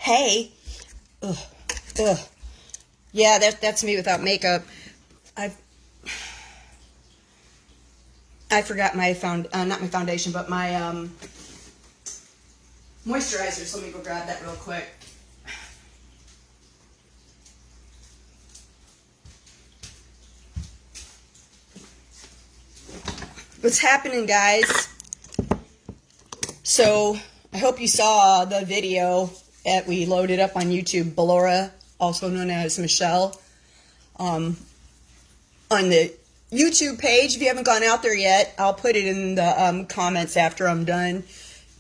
Hey. Ugh. Ugh. Yeah, that's me without makeup. I forgot my not my foundation, but my moisturizer. So let me go grab that real quick. What's happening, guys? So I hope you saw the video that we loaded up on YouTube. Ballora, also known as Michelle, on the YouTube page. If you haven't gone out there yet, I'll put it in the comments after I'm done.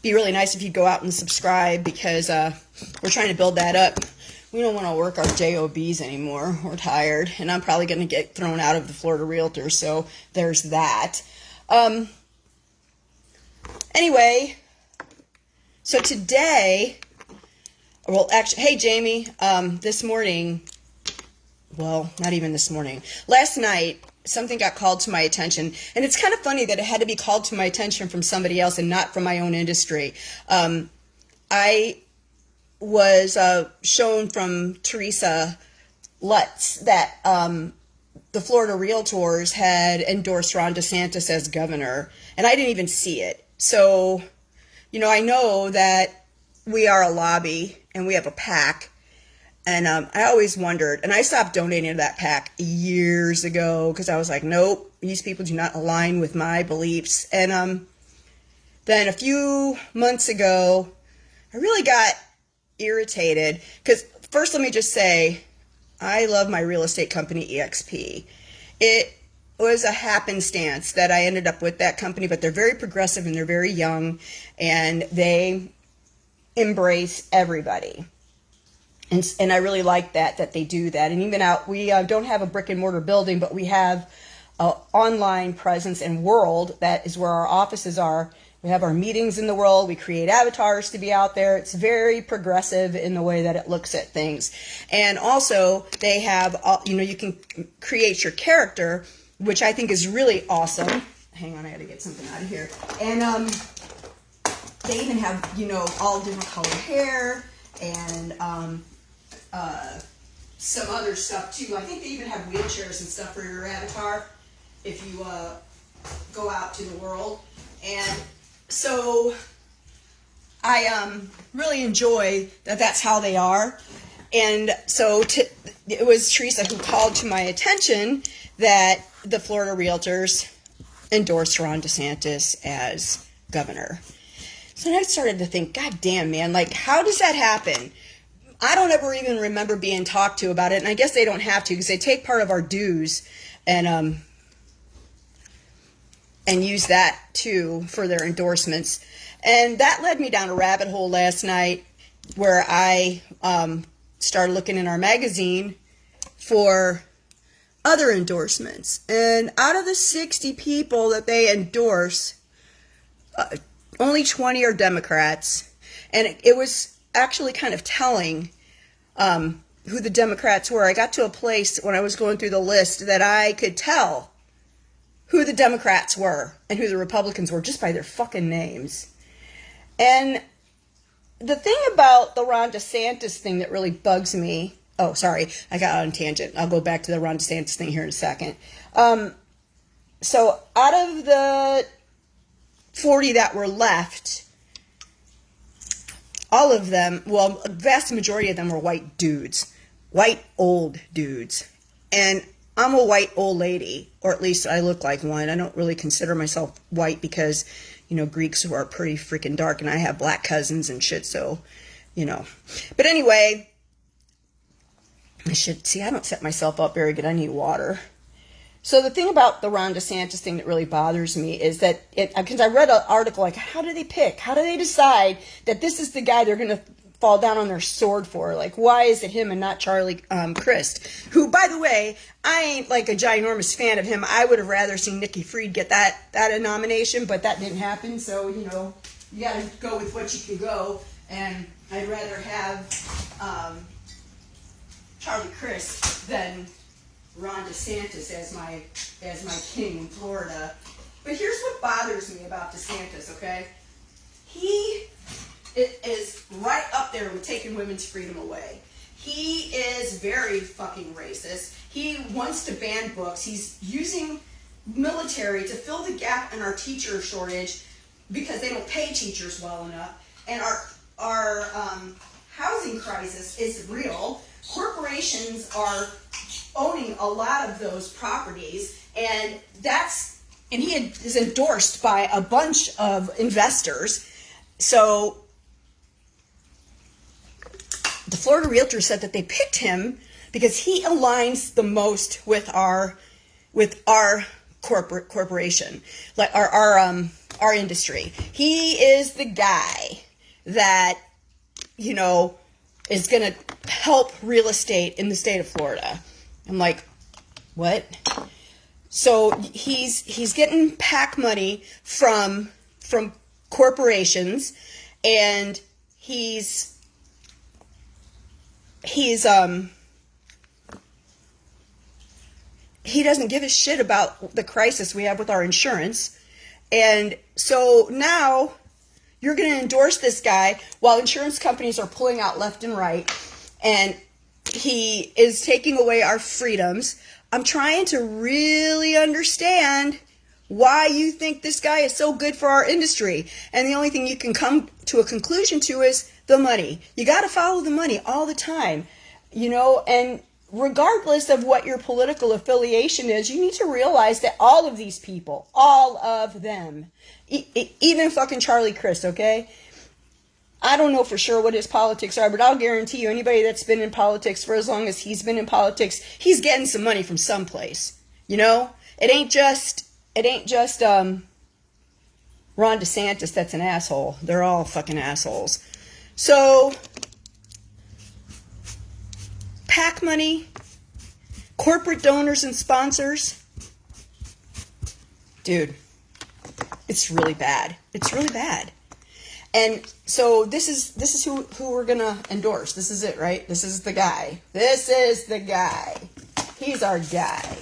Be really nice if you go out and subscribe, because we're trying to build that up. We don't want to work our JOBs anymore. We're tired, and I'm probably going to get thrown out of the Florida Realtor, so there's that. Anyway, so today, well, actually, hey, Jamie, this morning, well, not even this morning, last night, something got called to my attention, and it's kind of funny that it had to be called to my attention from somebody else and not from my own industry. I was shown from Teresa Lutz that the Florida Realtors had endorsed Ron DeSantis as governor, and I didn't even see it. So, you know, I know that we are a lobby and we have a PAC, and I always wondered, and I stopped donating to that PAC years ago because I was like, nope, these people do not align with my beliefs. And then a few months ago, I really got irritated because, first, let me just say, I love my real estate company, EXP. It was a happenstance that I ended up with that company, but they're very progressive and they're very young, and they embrace everybody. And I really like that they do that. And even out, we don't have a brick and mortar building, but we have an online presence in World. That is where our offices are. We have our meetings in the World. We create avatars to be out there. It's very progressive in the way that it looks at things. And also, they have, you know, you can create your character, which I think is really awesome. Hang on, I got to get something out of here. And they even have, you know, all different colored hair and some other stuff too. I think they even have wheelchairs and stuff for your avatar if you go out to the World. And so I really enjoy that that's how they are. And so it was Teresa who called to my attention that the Florida Realtors endorsed Ron DeSantis as governor. So then I started to think, God damn, man, like, how does that happen? I don't ever even remember being talked to about it, and I guess they don't have to because they take part of our dues and use that too for their endorsements. And that led me down a rabbit hole last night where I started looking in our magazine for other endorsements. And out of the 60 people that they endorse, only 20 are Democrats. And it was actually kind of telling who the Democrats were. I got to a place when I was going through the list that I could tell who the Democrats were and who the Republicans were just by their fucking names. And the thing about the Ron DeSantis thing that really bugs me, oh, sorry, I got on a tangent. I'll go back to the Ron DeSantis thing here in a second. So out of the 40 that were left, all of them, well, a vast majority of them were white dudes, white old dudes. And I'm a white old lady, or at least I look like one. I don't really consider myself white because, you know, Greeks are pretty freaking dark, and I have black cousins and shit, so, you know. But anyway, I don't set myself up very good. I need water. So the thing about the Ron DeSantis thing that really bothers me is that, because I read an article, like, how do they pick? How do they decide that this is the guy they're going to fall down on their sword for? Like, why is it him and not Charlie Crist? Who, by the way, I ain't like a ginormous fan of him. I would have rather seen Nikki Fried get that a nomination, but that didn't happen. So, you know, you got to go with what you can go. And I'd rather have Charlie Crist than Ron DeSantis as my king in Florida. But here's what bothers me about DeSantis, okay? He is right up there with taking women's freedom away. He is very fucking racist. He wants to ban books. He's using military to fill the gap in our teacher shortage because they don't pay teachers well enough. And our housing crisis is real. Corporations are owning a lot of those properties, and he is endorsed by a bunch of investors. So the Florida Realtor said that they picked him because he aligns the most with our corporation, like our industry. He is the guy that, you know, is going to help real estate in the state of Florida. I'm like, what? So he's getting PAC money from corporations, and he doesn't give a shit about the crisis we have with our insurance. And so now you're going to endorse this guy while insurance companies are pulling out left and right, and he is taking away our freedoms. I'm trying to really understand why you think this guy is so good for our industry. And the only thing you can come to a conclusion to is the money. You got to follow the money all the time, you know, and regardless of what your political affiliation is, you need to realize that all of these people, all of them, even fucking Charlie Crist, okay? I don't know for sure what his politics are, but I'll guarantee you anybody that's been in politics for as long as he's been in politics, he's getting some money from someplace, you know? It ain't just Ron DeSantis that's an asshole. They're all fucking assholes. So PAC money, corporate donors and sponsors. Dude, it's really bad. It's really bad. And so this is who we're going to endorse. This is it, right? This is the guy. This is the guy. He's our guy.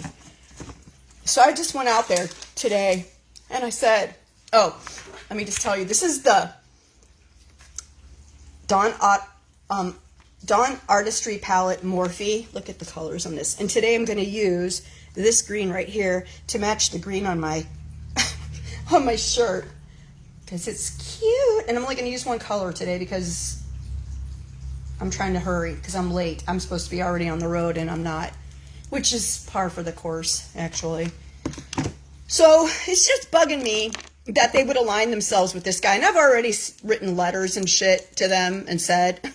So I just went out there today and I said, oh, let me just tell you, this is the Dawn Artistry Palette Morphe. Look at the colors on this. And today I'm going to use this green right here to match the green on my on my shirt because it's cute. And I'm only going to use one color today because I'm trying to hurry because I'm late. I'm supposed to be already on the road and I'm not, which is par for the course, actually. So it's just bugging me that they would align themselves with this guy. And I've already written letters and shit to them and said,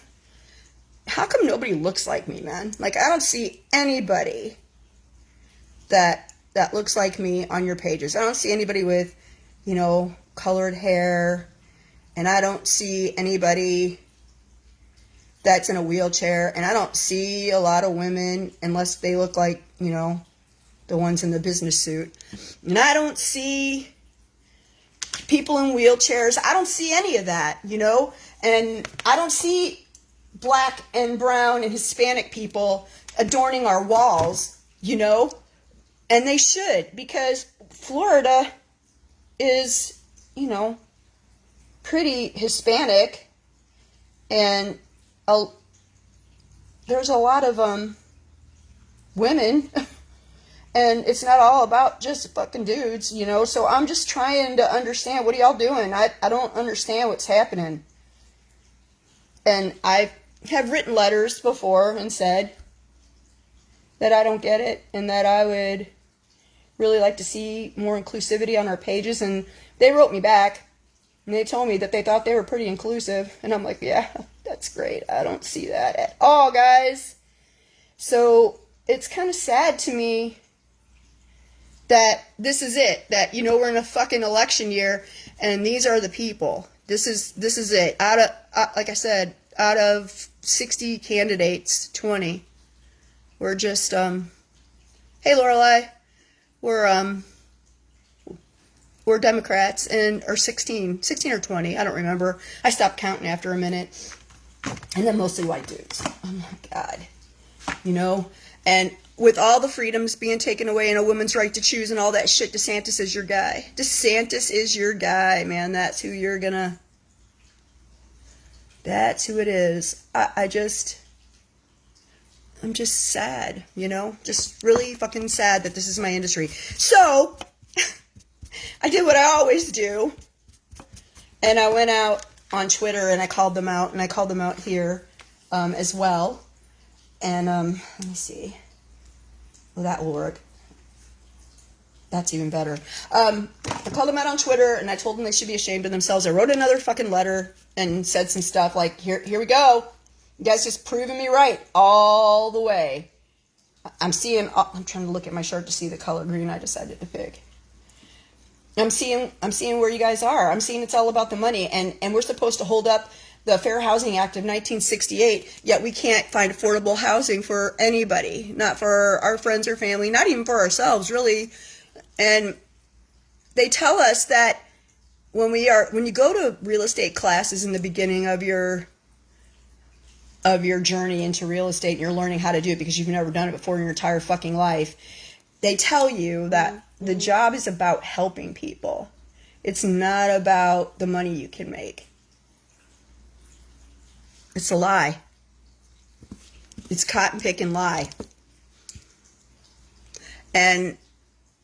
how come nobody looks like me, man? Like, I don't see anybody that looks like me on your pages. I don't see anybody with, you know, colored hair. And I don't see anybody that's in a wheelchair. And I don't see a lot of women unless they look like, you know, the ones in the business suit. And I don't see people in wheelchairs. I don't see any of that, you know. And I don't see Black and brown and Hispanic people adorning our walls, you know, and they should, because Florida is, you know, pretty Hispanic, and there's a lot of women, and it's not all about just fucking dudes, you know. So I'm just trying to understand, what are y'all doing? I don't understand what's happening. And I have written letters before and said that I don't get it and that I would really like to see more inclusivity on our pages. And they wrote me back and they told me that they thought they were pretty inclusive. And I'm like, yeah, that's great. I don't see that at all, guys. So it's kind of sad to me that this is it. That, you know, we're in a fucking election year and these are the people. This is it. Like I said, out of 60 candidates, 20 were just, hey Lorelai, we're Democrats, and or 16 or 20, I don't remember. I stopped counting after a minute. And then mostly white dudes. Oh my God. You know, and with all the freedoms being taken away and a woman's right to choose and all that shit, DeSantis is your guy. DeSantis is your guy, man. That's who you're gonna That's who it is. I'm just sad, you know? Just really fucking sad that this is my industry. So, I did what I always do. And I went out on Twitter and I called them out. And I called them out here as well. And let me see. Well, that will work. That's even better. I called them out on Twitter and I told them they should be ashamed of themselves. I wrote another fucking letter and said some stuff like, here we go. You guys just proving me right all the way. I'm trying to look at my shirt to see the color green I decided to pick. I'm seeing where you guys are. I'm seeing it's all about the money. And we're supposed to hold up the Fair Housing Act of 1968, yet we can't find affordable housing for anybody. Not for our friends or family, not even for ourselves, really. And they tell us that when you go to real estate classes in the beginning of your journey into real estate, and you're learning how to do it because you've never done it before in your entire fucking life, they tell you that the job is about helping people. It's not about the money you can make. It's a lie. It's cotton picking lie. And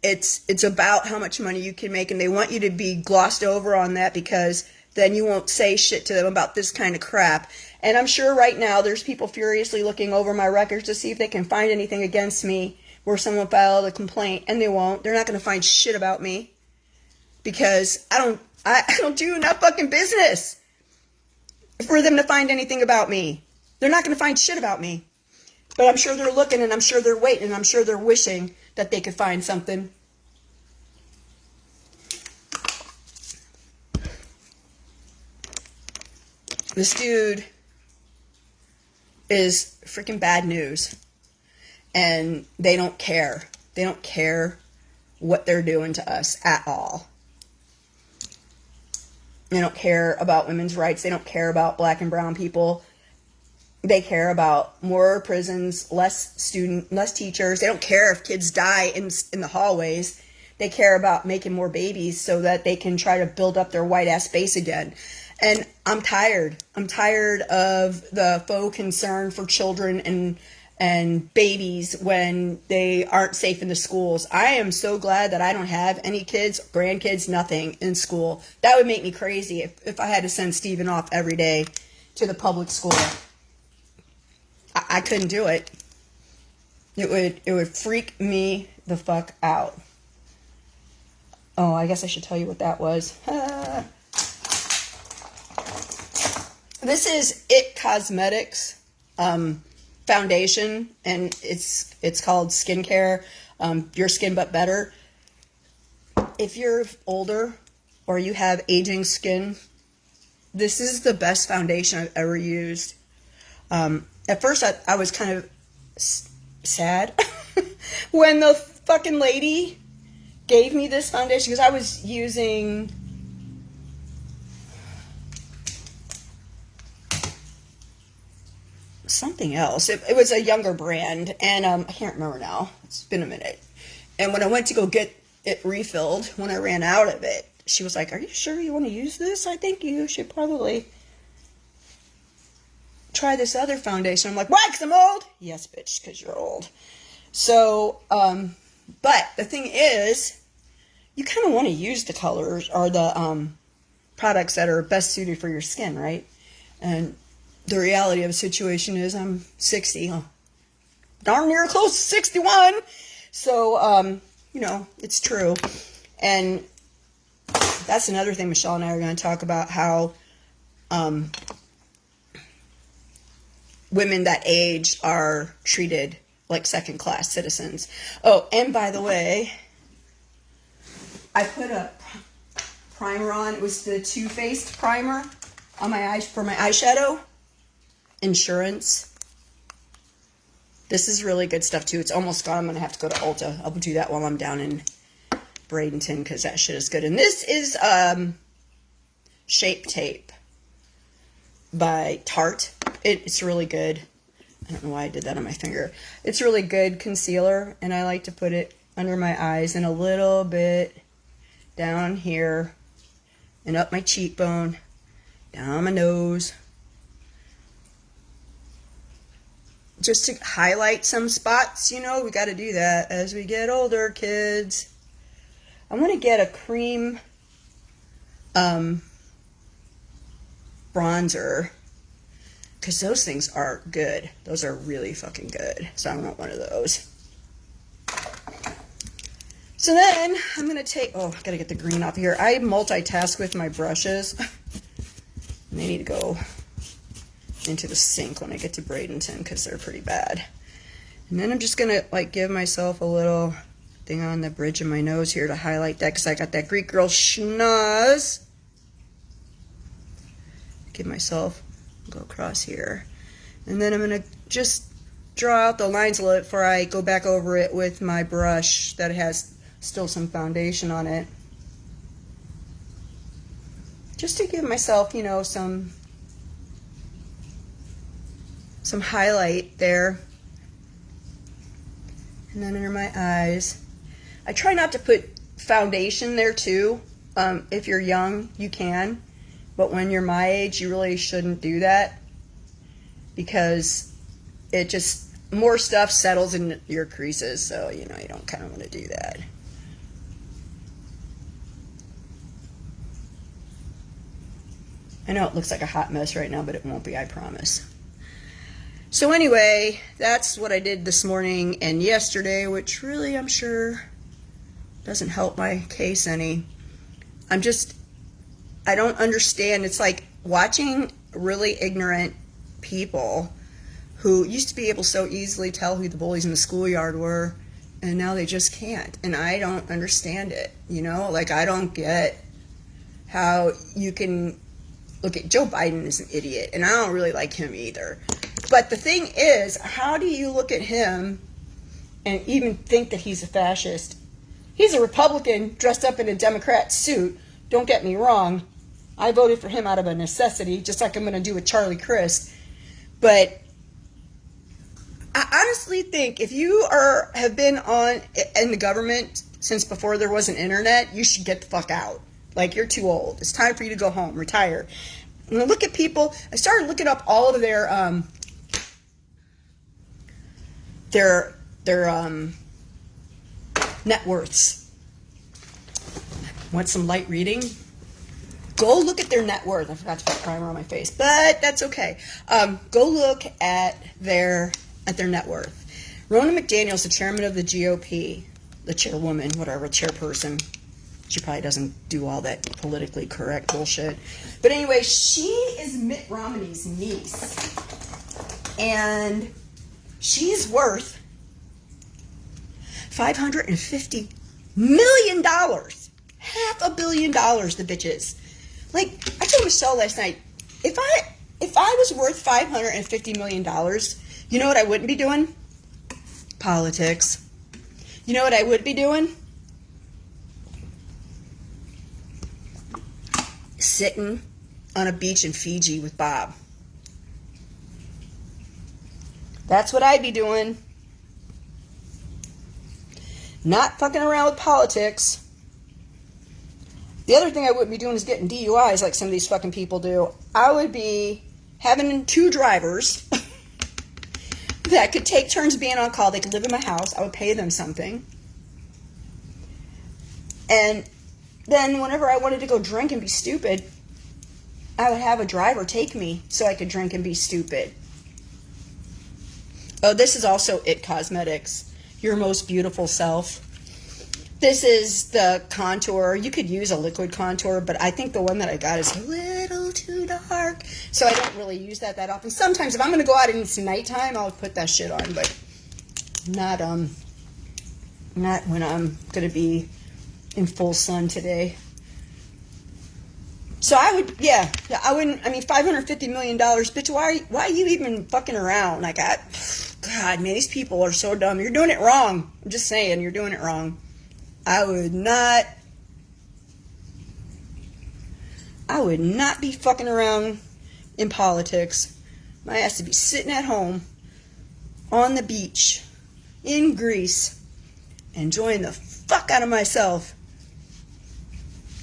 it's about how much money you can make, and they want you to be glossed over on that because then you won't say shit to them about this kind of crap. And I'm sure right now there's people furiously looking over my records to see if they can find anything against me where someone filed a complaint, and they won't. They're not going to find shit about me because I don't do enough fucking business for them to find anything about me. They're not going to find shit about me. But I'm sure they're looking, and I'm sure they're waiting, and I'm sure they're wishing that they could find something. This dude is freaking bad news. And they don't care. They don't care what they're doing to us at all. They don't care about women's rights. They don't care about black and brown people. They care about more prisons, less teachers. They don't care if kids die in the hallways. They care about making more babies so that they can try to build up their white ass base again. And I'm tired. I'm tired of the faux concern for children and babies when they aren't safe in the schools. I am so glad that I don't have any kids, grandkids, nothing in school. That would make me crazy if I had to send Steven off every day to the public school. I couldn't do it. It would freak me the fuck out. Oh, I guess I should tell you what that was. This is It Cosmetics foundation, and it's called Skincare, Your Skin But Better. If you're older or you have aging skin, this is the best foundation I've ever used. At first, I was kind of sad when the fucking lady gave me this foundation, because I was using something else. It was a younger brand, and I can't remember now. It's been a minute. And when I went to go get it refilled, when I ran out of it, she was like, "Are you sure you want to use this? I think you should probably try this other foundation." I'm like, "Why? Because I'm old?" "Yes, bitch, because you're old." So, but the thing is, you kind of want to use the colors or the products that are best suited for your skin, right? And the reality of the situation is I'm 60, darn near close to 61. So, it's true. And that's another thing Michelle and I are going to talk about, how women that age are treated like second-class citizens. Oh, and by the way, I put a primer on. It was the Too Faced primer on my eyes for my eyeshadow. Insurance. This is really good stuff too. It's almost gone. I'm going to have to go to Ulta. I'll do that while I'm down in Bradenton, because that shit is good. And this is Shape Tape by Tarte. It's really good. I don't know why I did that on my finger. It's really good concealer, and I like to put it under my eyes and a little bit down here and up my cheekbone, down my nose, just to highlight some spots. You know, we got to do that as we get older, kids. I want to get a cream bronzer, because those things are good. Those are really fucking good. So I want one of those. So then I'm going to take, oh, I got to get the green off here. I multitask with my brushes. And they need to go into the sink when I get to Bradenton because they're pretty bad. And then I'm just going to like give myself a little thing on the bridge of my nose here to highlight that because I got that Greek girl schnoz. Give myself, go across here. And then I'm going to just draw out the lines a little bit before I go back over it with my brush that has still some foundation on it. Just to give myself, you know, some highlight there. And then under my eyes. I try not to put foundation there too. If you're young, you can. But when you're my age, you really shouldn't do that. Because it just, more stuff settles in your creases. So, you know, you don't kind of want to do that. I know it looks like a hot mess right now, but it won't be, I promise. So anyway, that's what I did this morning and yesterday, which really, I'm sure, doesn't help my case any. I don't understand. It's like watching really ignorant people who used to be able to so easily tell who the bullies in the schoolyard were, and now they just can't. And I don't understand it, you know? Like, I don't get how you can... Look, at Joe Biden is an idiot, and I don't really like him either. But the thing is, how do you look at him and even think that he's a fascist? He's a Republican dressed up in a Democrat suit. Don't get me wrong. I voted for him out of a necessity, just like I'm going to do with Charlie Crist. But I honestly think if you have been in the government since before there was an internet, you should get the fuck out. Like, you're too old. It's time for you to go home, retire. When I look at people, I started looking up all of their net worths. Want some light reading? Go look at their net worth. I forgot to put primer on my face, but that's okay. Go look at their net worth. Ronna McDaniel's the chairman of the GOP, the chairwoman, whatever, chairperson. She probably doesn't do all that politically correct bullshit. But anyway, she is Mitt Romney's niece. And she's worth $550 million. $500 million, the bitch is. Like, I told Michelle last night, if I was worth $550 million, you know what I wouldn't be doing? Politics. You know what I would be doing? Sitting on a beach in Fiji with Bob. That's what I'd be doing. Not fucking around with politics. The other thing I wouldn't be doing is getting DUIs like some of these fucking people do. I would be having 2 drivers that could take turns being on call. They could live in my house. I would pay them something. And then whenever I wanted to go drink and be stupid, I would have a driver take me so I could drink and be stupid. Oh, this is also It Cosmetics. Your Most Beautiful Self. This is the contour. You could use a liquid contour, but I think the one that I got is a little too dark. So I don't really use that often. Sometimes if I'm going to go out and it's nighttime, I'll put that shit on, but not when I'm going to be in full sun today. So I wouldn't, $550 million, bitch, why are you even fucking around? Like, God, man, these people are so dumb. You're doing it wrong. I'm just saying, you're doing it wrong. I would not be fucking around in politics. My ass to be sitting at home on the beach in Greece, enjoying the fuck out of myself.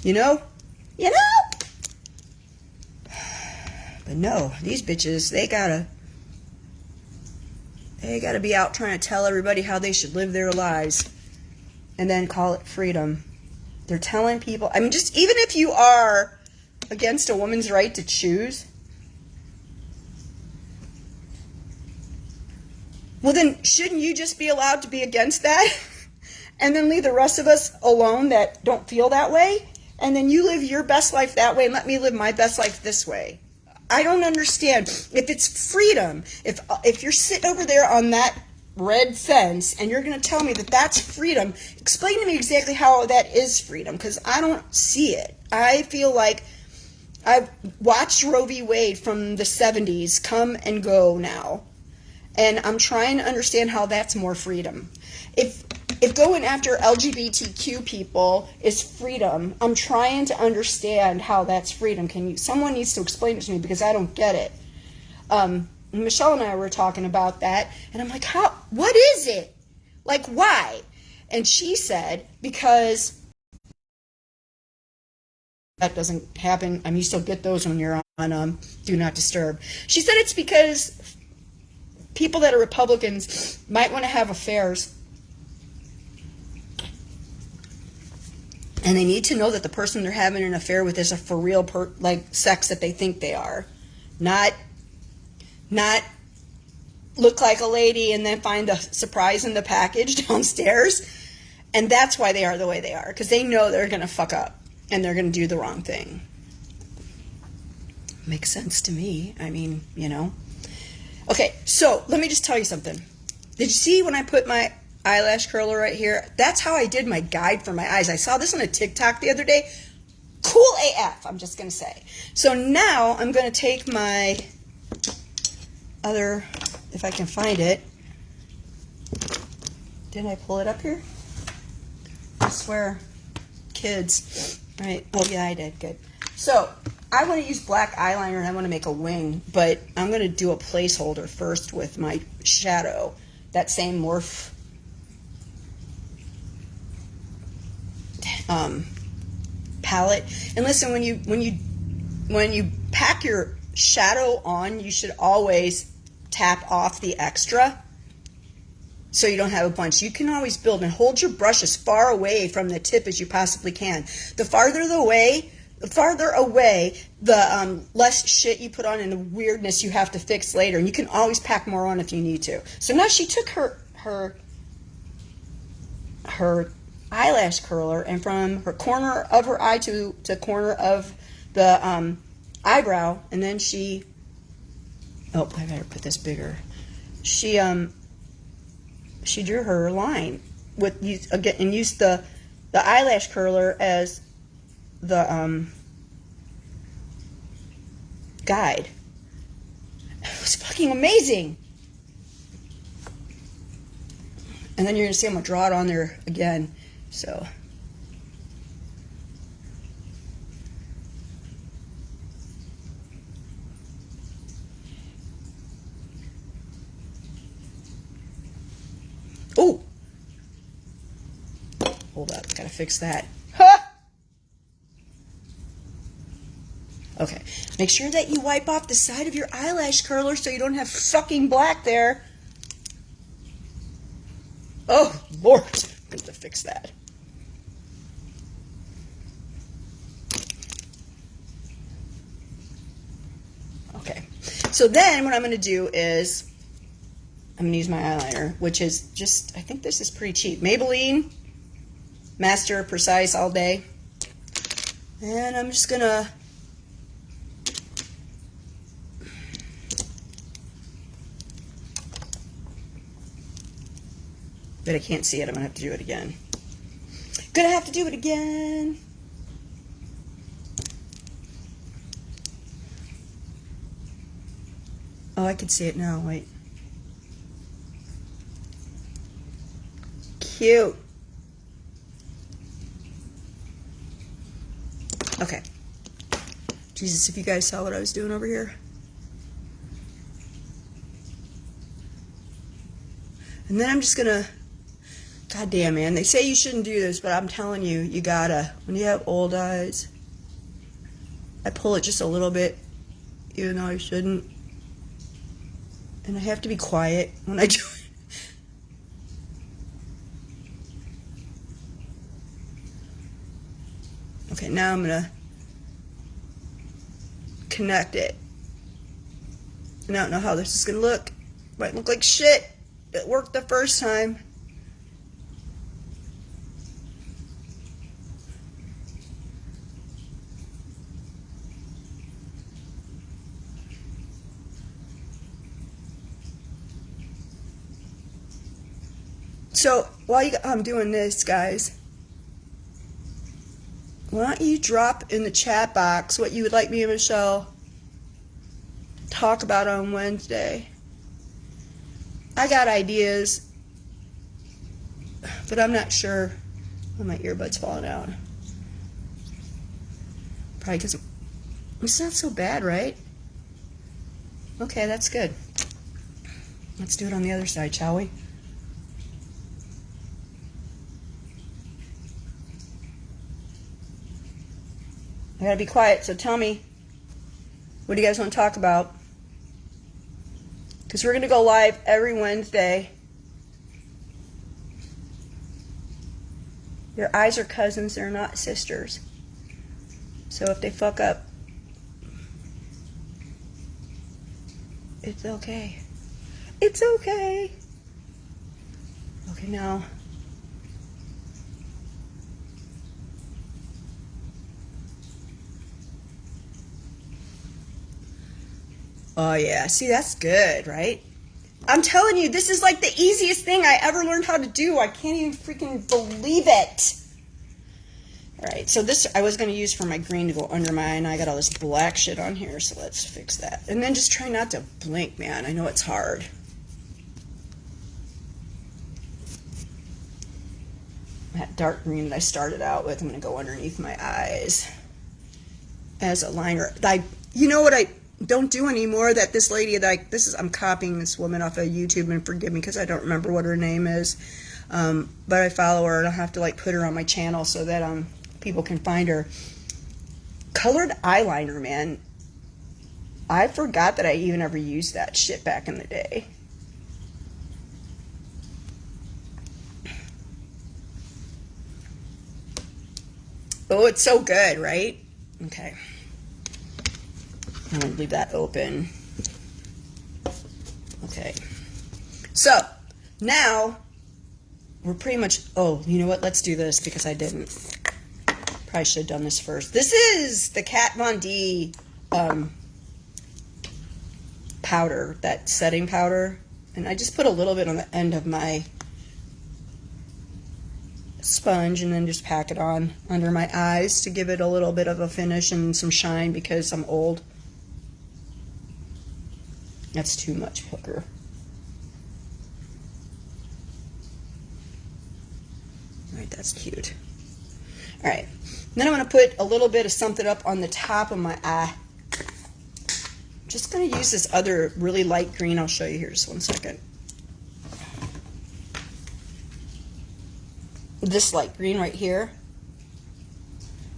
You know? But no, these bitches, they They got to be out trying to tell everybody how they should live their lives and then call it freedom. They're telling people, I mean, just even if you are against a woman's right to choose, well, then shouldn't you just be allowed to be against that and then leave the rest of us alone that don't feel that way? And then you live your best life that way and let me live my best life this way. I don't understand. If it's freedom, if you're sitting over there on that red fence and you're going to tell me that that's freedom, explain to me exactly how that is freedom, because I don't see it. I feel like I've watched Roe v. Wade from the 70s come and go now, and I'm trying to understand how that's more freedom. If going after LGBTQ people is freedom, I'm trying to understand how that's freedom. Someone needs to explain it to me, because I don't get it. Michelle and I were talking about that, and I'm like, what is it? Like, why? And she said, because that doesn't happen. I mean, you still get those when you're on Do Not Disturb. She said it's because people that are Republicans might want to have affairs, and they need to know that the person they're having an affair with is a for real like sex that they think they are, not look like a lady and then find a surprise in the package downstairs. And that's why they are the way they are, because they know they're going to fuck up and they're going to do the wrong thing. Makes sense to me. I mean, you know. Okay, so let me just tell you something. Did you see when I put my eyelash curler right here? That's how I did my guide for my eyes. I saw this on a TikTok the other day. Cool AF, I'm just going to say. So now I'm going to take my other, if I can find it. Didn't I pull it up here? I swear. Kids. Right. Oh, yeah, I did. Good. So I want to use black eyeliner and I want to make a wing, but I'm going to do a placeholder first with my shadow. That same Morph palette. And listen, when you pack your shadow on, you should always tap off the extra so you don't have a bunch. You can always build, and hold your brush as far away from the tip as you possibly can. The farther away, the less shit you put on and the weirdness you have to fix later. And you can always pack more on if you need to. So now she took her eyelash curler, and from her corner of her eye to corner of the eyebrow, and then she, oh, I better put this bigger. She drew her line with and used the eyelash curler as the guide. It was fucking amazing. And then you're gonna see I'm gonna draw it on there again. So. Oh! Hold up, gotta fix that. Ha! Okay, make sure that you wipe off the side of your eyelash curler so you don't have fucking black there. Oh, Lord, I have to fix that. Okay, so then what I'm going to do is I'm going to use my eyeliner, which is just, I think this is pretty cheap. Maybelline Master Precise All Day. And I'm just going to but I can't see it. I'm going to have to do it again. Gonna have to do it again. Oh, I can see it now. Wait. Cute. Okay. Jesus, if you guys saw what I was doing over here. And then I'm just gonna, God damn, man, they say you shouldn't do this, but I'm telling you, you gotta. When you have old eyes, I pull it just a little bit, even though I shouldn't. And I have to be quiet when I do it. Okay, now I'm going to connect it. And I don't know how this is going to look. Might look like shit. It worked the first time. So while I'm doing this, guys, why don't you drop in the chat box what you would like me and Michelle to talk about on Wednesday. I got ideas, but I'm not sure. Oh, my earbud's falling out. Probably because it's not so bad, right? Okay, that's good. Let's do it on the other side, shall we? I gotta be quiet, so tell me, what do you guys want to talk about? Because we're gonna go live every Wednesday. Your eyes are cousins, they're not sisters. So if they fuck up, it's okay. It's okay. Okay, now. Oh yeah, see, that's good, right? I'm telling you, this is like the easiest thing I ever learned how to do. I can't even freaking believe it. All right, so this I was going to use for my green to go under my eye, and I got all this black shit on here, so let's fix that. And then just try not to blink, man. I know it's hard. That dark green that I started out with, I'm going to go underneath my eyes as a liner. You know what I don't do anymore? That this lady that I'm copying this woman off of YouTube, and forgive me because I don't remember what her name is, but I follow her and I have to like put her on my channel so that people can find her. Colored eyeliner, man. I forgot that I even ever used that shit back in the day. Oh, it's so good, right? Okay. I'm going to leave that open. Okay. So, now, we're pretty much... Oh, you know what? Let's do this because I didn't. Probably should have done this first. This is the Kat Von D powder, that setting powder. And I just put a little bit on the end of my sponge and then just pack it on under my eyes to give it a little bit of a finish and some shine because I'm old. That's too much, Hooker. Alright, that's cute. Alright, then I'm going to put a little bit of something up on the top of my eye. I'm just going to use this other really light green. I'll show you here just one second. This light green right here.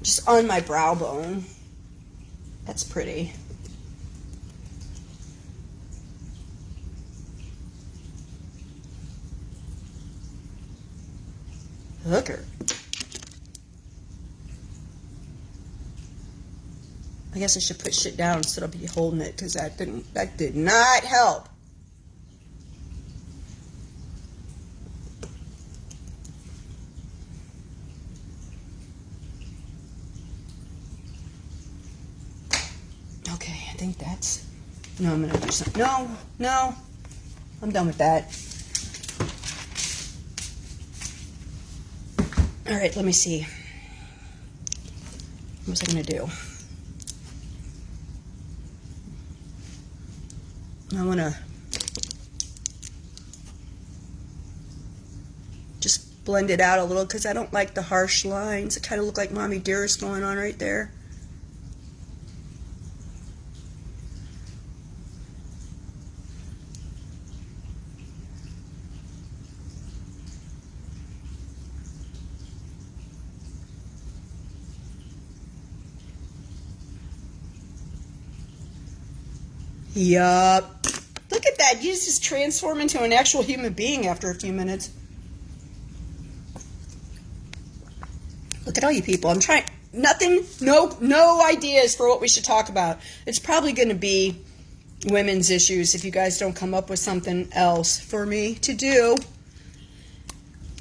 Just on my brow bone. That's pretty. Hooker. I guess I should put shit down instead of be holding it because that did not help. Okay, I think that's... No, I'm going to do something. No. I'm done with that. All right, let me see. What was I going to do? I want to just blend it out a little because I don't like the harsh lines. It kind of look like Mommy Dearest going on right there. Yup. Look at that. You just transform into an actual human being after a few minutes. Look at all you people. I'm trying. nothing, no ideas for what we should talk about. It's probably going to be women's issues if you guys don't come up with something else for me to do.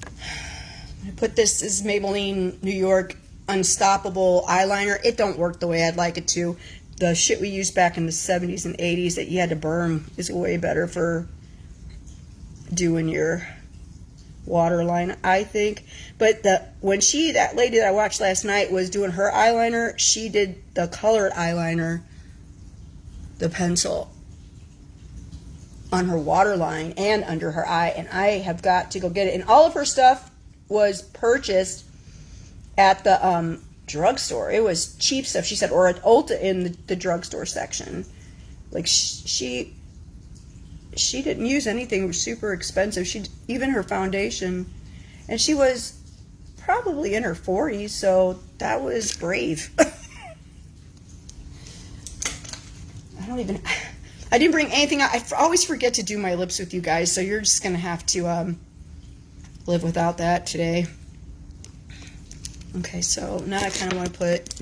I put this as Maybelline New York Unstoppable eyeliner. It don't work the way I'd like it to. The shit we used back in the 70s and 80s that you had to burn is way better for doing your waterline, I think. But that lady that I watched last night was doing her eyeliner, she did the colored eyeliner, the pencil, on her waterline and under her eye, and I have got to go get it. And all of her stuff was purchased at the drugstore. It was cheap stuff, she said, or at Ulta in the drugstore section. Like, she didn't use anything super expensive. Even her foundation, and she was probably in her 40s, so that was brave. I didn't bring anything out. I always forget to do my lips with you guys, so you're just gonna have to live without that today. Okay, so now I kind of want to put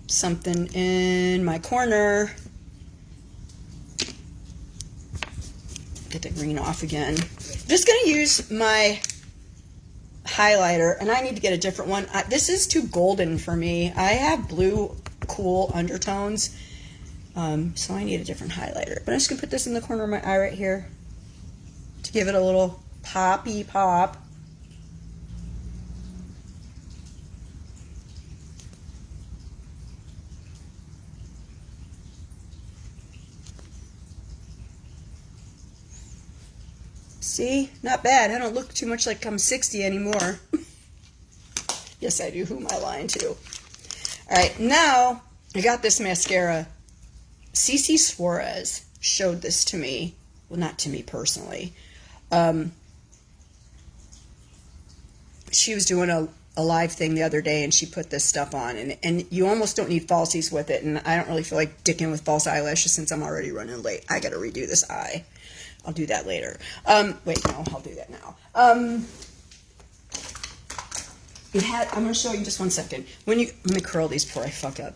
something in my corner. Get the green off again. I'm just going to use my highlighter, and I need to get a different one. This is too golden for me. I have blue, cool undertones, so I need a different highlighter. But I'm just going to put this in the corner of my eye right here to give it a little poppy pop. See? Not bad. I don't look too much like I'm 60 anymore. Yes, I do. Who am I lying to? Alright, now I got this mascara. Cece Suarez showed this to me. Well, not to me personally. She was doing a live thing the other day, and she put this stuff on. And you almost don't need falsies with it, and I don't really feel like dicking with false eyelashes since I'm already running late. I got to redo this eye. I'll do that later. Wait, no, I'll do that now. I'm going to show you just one second. Let me curl these before I fuck up.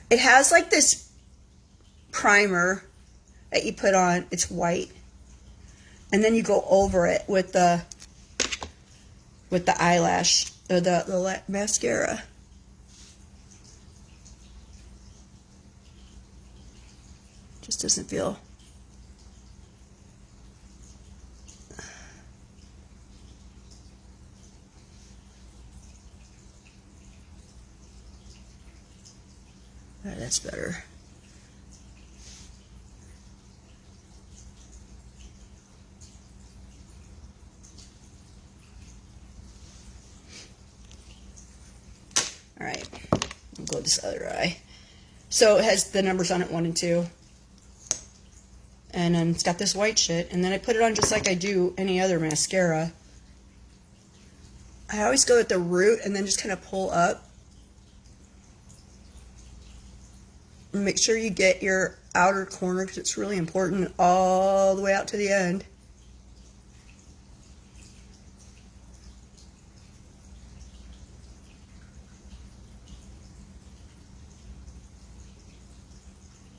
It has like this primer that you put on. It's white. And then you go over it with the eyelash, or the mascara. Just doesn't feel. All right, that's better. All right, I'll go this other eye. So it has the numbers on it, 1 and 2. And then it's got this white shit. And then I put it on just like I do any other mascara. I always go at the root and then just kind of pull up. And make sure you get your outer corner, because it's really important, all the way out to the end.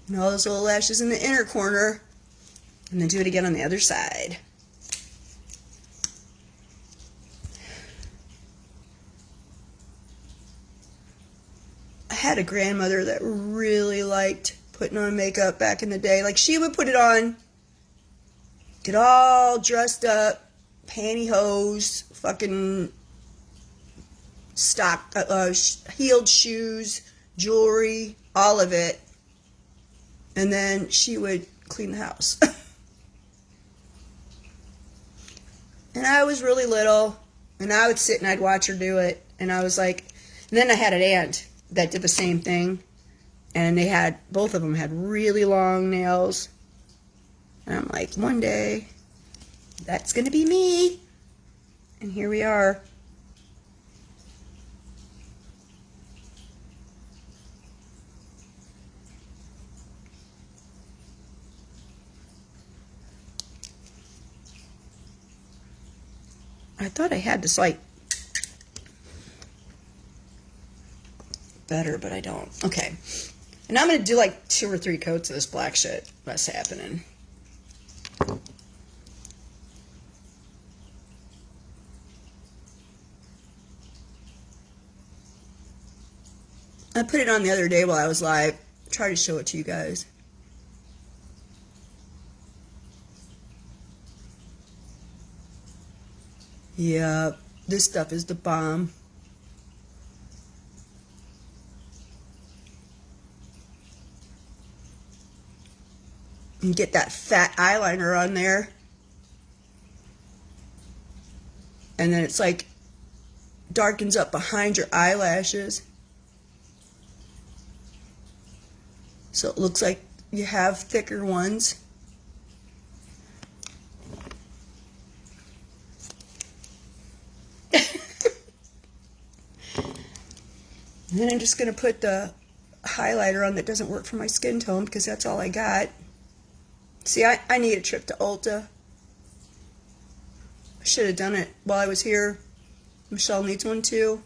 And all those little lashes in the inner corner. And then do it again on the other side. I had a grandmother that really liked putting on makeup back in the day. Like, she would put it on, get all dressed up, pantyhose, fucking heeled shoes, jewelry, all of it. And then she would clean the house. And I was really little, and I would sit and I'd watch her do it, and I was like, and then I had an aunt that did the same thing, and both of them had really long nails, and I'm like, one day, that's gonna be me, and here we are. I thought I had this, like, better, but I don't. Okay. And I'm going to do like 2 or 3 coats of this black shit. What's happening? I put it on the other day while I was live. Try to show it to you guys. Yeah, this stuff is the bomb. And get that fat eyeliner on there. And then it's like darkens up behind your eyelashes. So it looks like you have thicker ones. And then I'm just going to put the highlighter on that doesn't work for my skin tone because that's all I got. See, I need a trip to Ulta. I should have done it while I was here. Michelle needs one too.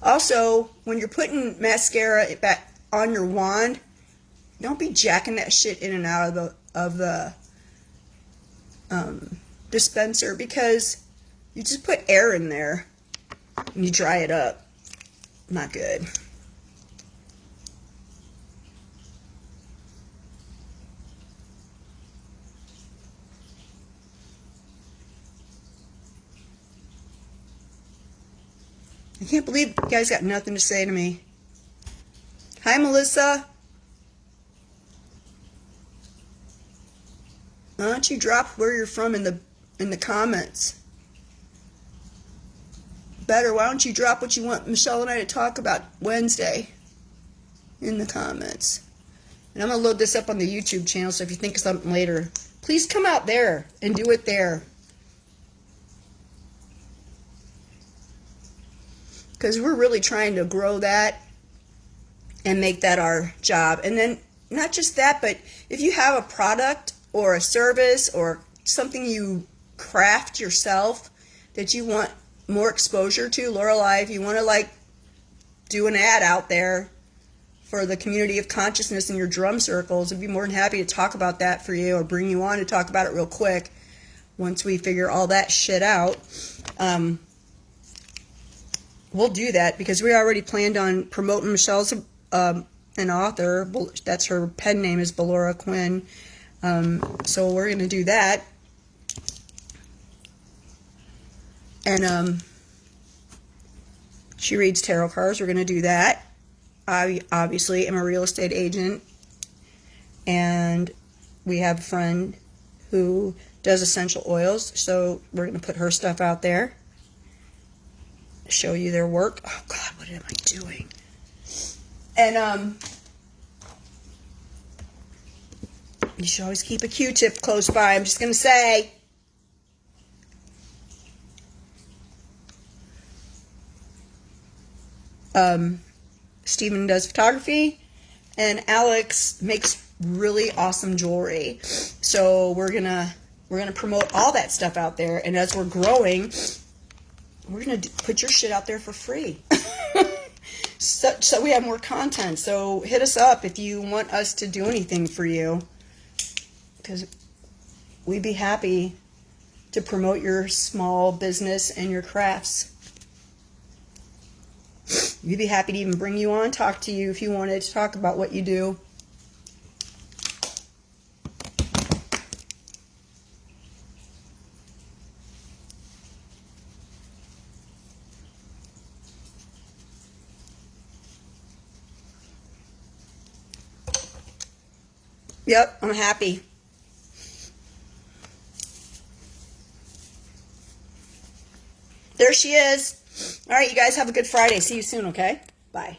Also, when you're putting mascara back on your wand, don't be jacking that shit in and out of the dispenser, because you just put air in there and you dry it up. Not good. I can't believe you guys got nothing to say to me. Hi, Melissa. Why don't you drop where you're from in the comments? Better, why don't you drop what you want Michelle and I to talk about Wednesday in the comments? And I'm going to load this up on the YouTube channel, so if you think of something later, please come out there and do it there. Because we're really trying to grow that and make that our job. And then not just that, but if you have a product or a service or something you craft yourself that you want more exposure to, Lorelei, if you want to like do an ad out there for the community of consciousness in your drum circles, I'd be more than happy to talk about that for you, or bring you on to talk about it real quick once we figure all that shit out. We'll do that, because we already planned on promoting Michelle's an author. That's her pen name, is Ballora Quinn. So we're going to do that. And she reads tarot cards. We're going to do that. I obviously am a real estate agent. And we have a friend who does essential oils. So we're going to put her stuff out there. Show you their work. Oh, God, what am I doing? And, you should always keep a Q-tip close by. I'm just going to say. Stephen does photography, and Alex makes really awesome jewelry. So we're gonna promote all that stuff out there. And as we're growing, we're gonna put your shit out there for free. So we have more content. So hit us up if you want us to do anything for you, because we'd be happy to promote your small business and your crafts. We'd be happy to even bring you on, talk to you if you wanted to talk about what you do. Yep, I'm happy. There she is. All right, you guys have a good Friday. See you soon, okay? Bye.